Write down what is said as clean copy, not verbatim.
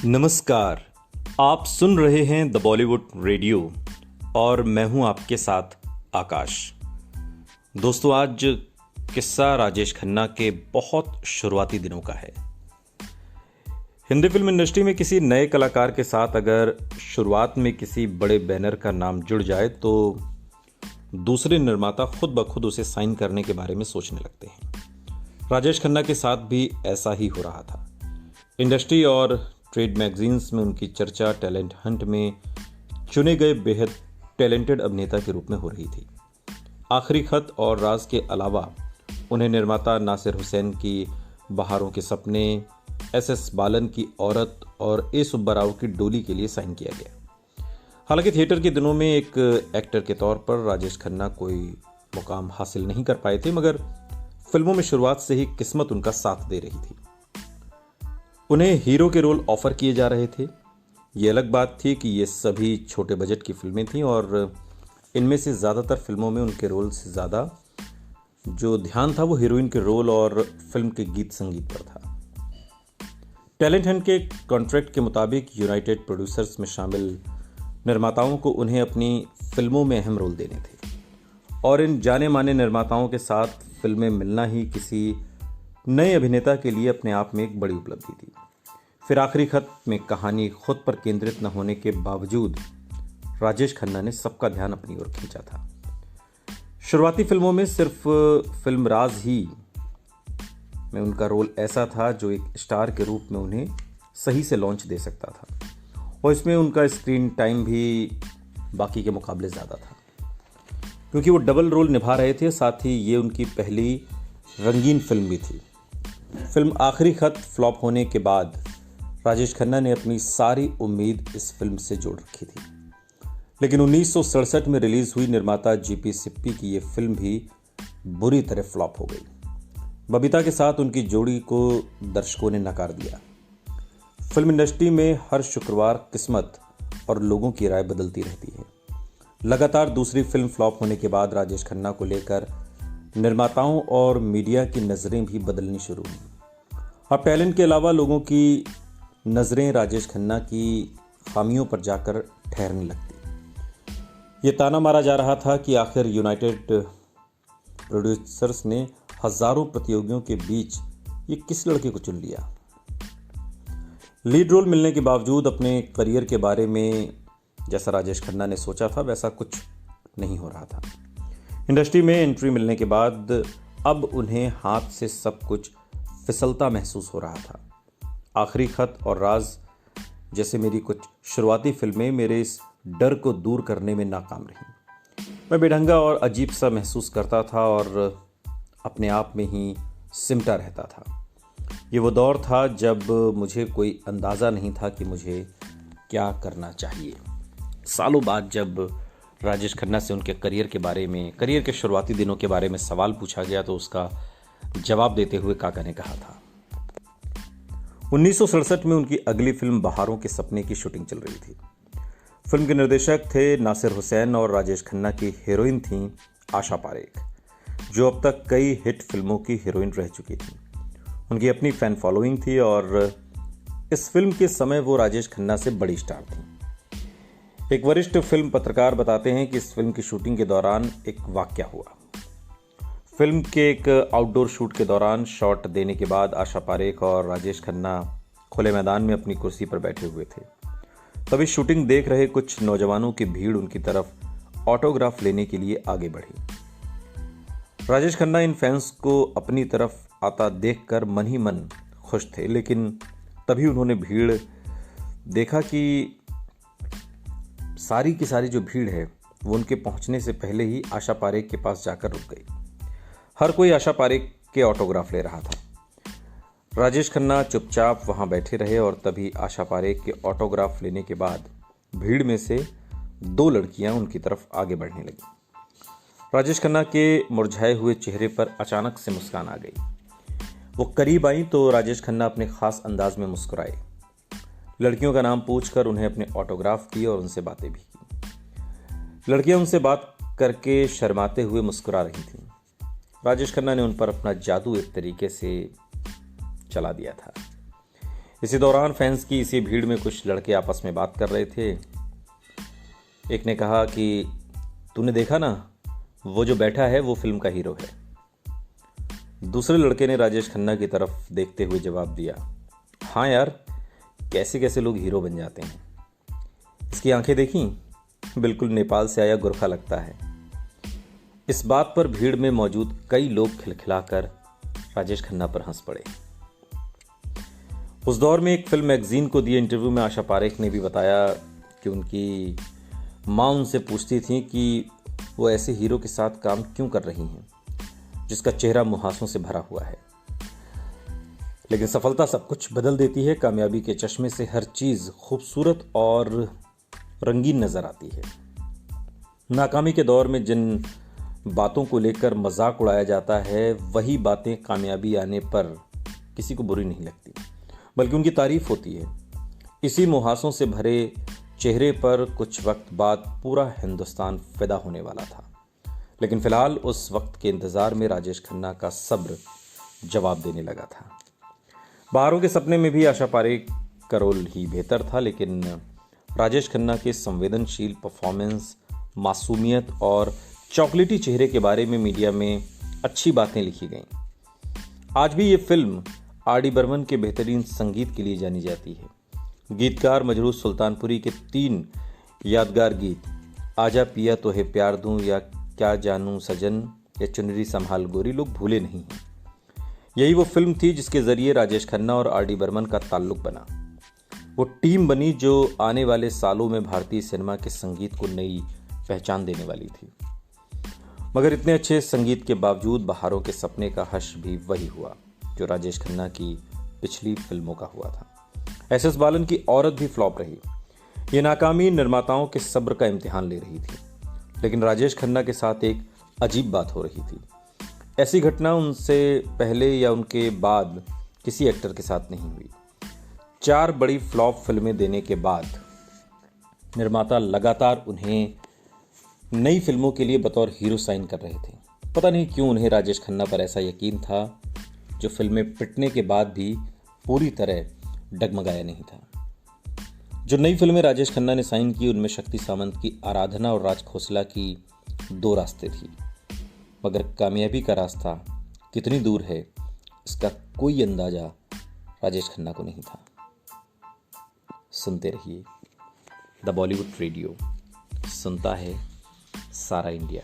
नमस्कार। आप सुन रहे हैं द बॉलीवुड रेडियो और मैं हूं आपके साथ आकाश। दोस्तों, आज किस्सा राजेश खन्ना के बहुत शुरुआती दिनों का है। हिंदी फिल्म इंडस्ट्री में किसी नए कलाकार के साथ अगर शुरुआत में किसी बड़े बैनर का नाम जुड़ जाए तो दूसरे निर्माता खुद ब खुद उसे साइन करने के बारे में सोचने लगते हैं। राजेश खन्ना के साथ भी ऐसा ही हो रहा था। इंडस्ट्री और ट्रेड मैगजीन्स में उनकी चर्चा टैलेंट हंट में चुने गए बेहद टैलेंटेड अभिनेता के रूप में हो रही थी। आखिरी खत और राज के अलावा उन्हें निर्माता नासिर हुसैन की बहारों के सपने, एस बालन की औरत और ए सुब्बा राव की डोली के लिए साइन किया गया। हालांकि थिएटर के दिनों में एक एक्टर के तौर पर राजेश खन्ना कोई मुकाम हासिल नहीं कर पाए थे, मगर फिल्मों में शुरुआत से ही किस्मत उनका साथ दे रही थी। उन्हें हीरो के रोल ऑफर किए जा रहे थे। ये अलग बात थी कि ये सभी छोटे बजट की फिल्में थीं और इनमें से ज़्यादातर फिल्मों में उनके रोल से ज़्यादा जो ध्यान था वो हीरोइन के रोल और फिल्म के गीत संगीत पर था। टैलेंट हंट के कॉन्ट्रैक्ट के मुताबिक यूनाइटेड प्रोड्यूसर्स में शामिल निर्माताओं को उन्हें अपनी फिल्मों में अहम रोल देने थे और इन जाने माने निर्माताओं के साथ फिल्में मिलना ही किसी नए अभिनेता के लिए अपने आप में एक बड़ी उपलब्धि थी। फिर आखिरी खत में कहानी खुद पर केंद्रित न होने के बावजूद राजेश खन्ना ने सबका ध्यान अपनी ओर खींचा था। शुरुआती फिल्मों में सिर्फ फिल्म राज ही में उनका रोल ऐसा था जो एक स्टार के रूप में उन्हें सही से लॉन्च दे सकता था और इसमें उनका स्क्रीन टाइम भी बाकी के मुकाबले ज़्यादा था क्योंकि वो डबल रोल निभा रहे थे। साथ ही ये उनकी पहली रंगीन फिल्म भी थी। फिल्म आखिरी खत फ्लॉप होने के बाद राजेश खन्ना ने अपनी सारी उम्मीद इस फिल्म से जोड़ रखी थी, लेकिन 1967 में रिलीज हुई निर्माता जीपी सिप्पी की यह फिल्म भी बुरी तरह फ्लॉप हो गई। बबीता के साथ उनकी जोड़ी को दर्शकों ने नकार दिया। फिल्म इंडस्ट्री में हर शुक्रवार किस्मत और लोगों की राय बदलती रहती है। लगातार दूसरी फिल्म फ्लॉप होने के बाद राजेश खन्ना को लेकर निर्माताओं और मीडिया की नज़रें भी बदलनी शुरू हुई। अब टैलेंट के अलावा लोगों की नज़रें राजेश खन्ना की खामियों पर जाकर ठहरने लगती। ये ताना मारा जा रहा था कि आखिर यूनाइटेड प्रोड्यूसर्स ने हजारों प्रतियोगियों के बीच ये किस लड़के को चुन लिया। लीड रोल मिलने के बावजूद अपने करियर के बारे में जैसा राजेश खन्ना ने सोचा था वैसा कुछ नहीं हो रहा था। इंडस्ट्री में एंट्री मिलने के बाद अब उन्हें हाथ से सब कुछ फिसलता महसूस हो रहा था। आखिरी खत और राज जैसे मेरी कुछ शुरुआती फिल्में मेरे इस डर को दूर करने में नाकाम रहीं। मैं बेढंगा और अजीब सा महसूस करता था और अपने आप में ही सिमटा रहता था। ये वो दौर था जब मुझे कोई अंदाज़ा नहीं था कि मुझे क्या करना चाहिए। सालों बाद जब राजेश खन्ना से उनके करियर के बारे में, करियर के शुरुआती दिनों के बारे में सवाल पूछा गया तो उसका जवाब देते हुए काका ने कहा था। 1967 में उनकी अगली फिल्म बहारों के सपने की शूटिंग चल रही थी। फिल्म के निर्देशक थे नासिर हुसैन और राजेश खन्ना की हीरोइन थी आशा पारेख, जो अब तक कई हिट फिल्मों की हीरोइन रह चुकी थी। उनकी अपनी फैन फॉलोइंग थी और इस फिल्म के समय वो राजेश खन्ना से बड़ी स्टार थी। एक वरिष्ठ फिल्म पत्रकार बताते हैं कि इस फिल्म की शूटिंग के दौरान एक वाकया हुआ। फिल्म के एक आउटडोर शूट के दौरान शॉट देने के बाद आशा पारेख और राजेश खन्ना खुले मैदान में अपनी कुर्सी पर बैठे हुए थे। तभी शूटिंग देख रहे कुछ नौजवानों की भीड़ उनकी तरफ ऑटोग्राफ लेने के लिए आगे बढ़ी। राजेश खन्ना इन फैंस को अपनी तरफ आता देखकर मन ही मन खुश थे, लेकिन तभी उन्होंने भीड़ देखा कि सारी की सारी जो भीड़ है वो उनके पहुंचने से पहले ही आशा पारेख के पास जाकर रुक गई। हर कोई आशा पारेख के ऑटोग्राफ ले रहा था। राजेश खन्ना चुपचाप वहां बैठे रहे और तभी आशा पारेख के ऑटोग्राफ लेने के बाद भीड़ में से दो लड़कियां उनकी तरफ आगे बढ़ने लगी। राजेश खन्ना के मुरझाए हुए चेहरे पर अचानक से मुस्कान आ गई। वो करीब आई तो राजेश खन्ना अपने खास अंदाज में मुस्कुराए। लड़कियों का नाम पूछकर उन्हें अपने ऑटोग्राफ दिए और उनसे बातें भी की। लड़कियां उनसे बात करके शर्माते हुए मुस्कुरा रही थीं। राजेश खन्ना ने उन पर अपना जादू एक तरीके से चला दिया था। इसी दौरान फैंस की इसी भीड़ में कुछ लड़के आपस में बात कर रहे थे। एक ने कहा कि तूने देखा ना, वो जो बैठा है वो फिल्म का हीरो है। दूसरे लड़के ने राजेश खन्ना की तरफ देखते हुए जवाब दिया, हाँ यार, कैसे कैसे लोग हीरो बन जाते हैं। इसकी आंखें देखी, बिल्कुल नेपाल से आया गुरखा लगता है। इस बात पर भीड़ में मौजूद कई लोग खिलखिलाकर राजेश खन्ना पर हंस पड़े। उस दौर में एक फिल्म मैगजीन को दिए इंटरव्यू में आशा पारेख ने भी बताया कि उनकी माँ उनसे पूछती थी कि वो ऐसे हीरो के साथ काम क्यों कर रही हैं जिसका चेहरा मुहासों से भरा हुआ है। लेकिन सफलता सब कुछ बदल देती है। कामयाबी के चश्मे से हर चीज खूबसूरत और रंगीन नजर आती है। नाकामी के दौर में जिन बातों को लेकर मजाक उड़ाया जाता है, वही बातें कामयाबी आने पर किसी को बुरी नहीं लगती, बल्कि उनकी तारीफ होती है। इसी मुहासों से भरे चेहरे पर कुछ वक्त बाद पूरा हिंदुस्तान फिदा होने वाला था। लेकिन फिलहाल उस वक्त के इंतजार में राजेश खन्ना का सब्र जवाब देने लगा था। बाहरों के सपने में भी आशा पारेख का रोल ही बेहतर था, लेकिन राजेश खन्ना के संवेदनशील परफॉर्मेंस, मासूमियत और चॉकलेटी चेहरे के बारे में मीडिया में अच्छी बातें लिखी गईं। आज भी ये फिल्म आर.डी. बर्मन के बेहतरीन संगीत के लिए जानी जाती है। गीतकार मजरूह सुल्तानपुरी के 3 यादगार गीत, आजा पिया तोहे प्यार दूं, या क्या जानूं सजन, या चुनरी संभाल गोरी, लोग भूले नहीं हैं। यही वो फिल्म थी जिसके जरिए राजेश खन्ना और आर.डी. बर्मन का ताल्लुक बना। वो टीम बनी जो आने वाले सालों में भारतीय सिनेमा के संगीत को नई पहचान देने वाली थी। मगर इतने अच्छे संगीत के बावजूद बहारों के सपने का हश्र भी वही हुआ जो राजेश खन्ना की पिछली फिल्मों का हुआ था। एस.एस. बालन की औरत भी फ्लॉप रही। ये नाकामी निर्माताओं के सब्र का इम्तिहान ले रही थी। लेकिन राजेश खन्ना के साथ एक अजीब बात हो रही थी। ऐसी घटना उनसे पहले या उनके बाद किसी एक्टर के साथ नहीं हुई। 4 बड़ी फ्लॉप फिल्में देने के बाद निर्माता लगातार उन्हें नई फिल्मों के लिए बतौर हीरो साइन कर रहे थे। पता नहीं क्यों उन्हें राजेश खन्ना पर ऐसा यकीन था जो फिल्में पिटने के बाद भी पूरी तरह डगमगाया नहीं था। जो नई फिल्में राजेश खन्ना ने साइन की, उनमें शक्ति सामंत की आराधना और राज खोसला की 2 रास्ते थी। मगर कामयाबी का रास्ता कितनी दूर है, इसका कोई अंदाजा राजेश खन्ना को नहीं था। सुनते रहिए द बॉलीवुड रेडियो, सुनता है सारा इंडिया।